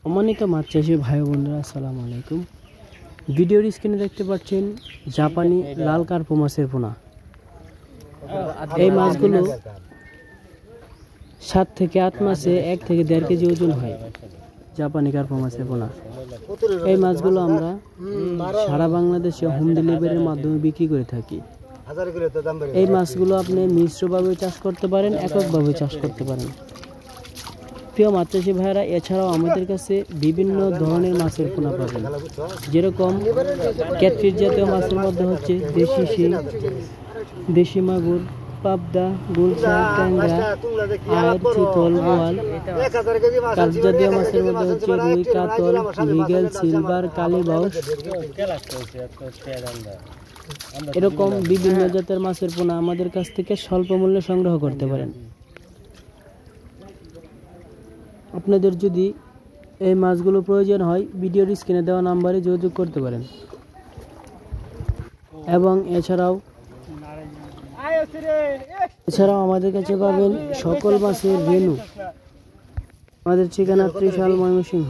সম্মানিত মাছ চাষি ভাই বোনেরা, আসসালামু আলাইকুম। ভিডিওর স্ক্রিনে দেখতে পাচ্ছেন জাপানি লাল কার্প মাছের পোনা। এই মাছগুলো 7 থেকে 8 মাসে 1 থেকে 1.5 কেজি ওজন হয়। জাপানি কার্প মাছের পোনা, এই মাছগুলো আমরা সারা বাংলাদেশে হোম ডেলিভারির মাধ্যমে বিক্রি করে থাকি। এই মাছগুলো আপনি মিশ্রভাবে চাষ করতে পারেন, এককভাবে চাষ করতে পারেন। প্রিয় মাছ চাষি ভাইয়েরা, এছাড়াও আমাদের কাছে বিভিন্ন ধরনের মাছের পোনা পাবেন, যেরকম ক্যাটফিশ জাতীয় মাছের মধ্যে হচ্ছে দেশি শিং, দেশি মাগুর, পাবদা, গুলশা, ট্যাংরা, আয়ের, চিতল, বোয়াল। কার্প জাতীয় মাছের মধ্যে হচ্ছে রুই, কাতল, মৃগেল, সিলভার, কালীবাউস। এরকম বিভিন্ন জাতের মাছের পোনা আমাদের কাছ থেকে স্বল্প মূল্যে সংগ্রহ করতে পারেন। আপনাদের যদি এই মাছগুলো প্রয়োজন হয়, ভিডিওর স্ক্রিনে দেওয়া নাম্বারে যোগাযোগ করতে পারেন। এবং এছাড়াও আমাদের কাছে পাবেন সকল মাছের রেনু। আমাদের ঠিকানা ত্রিশাল, ময়মনসিংহ।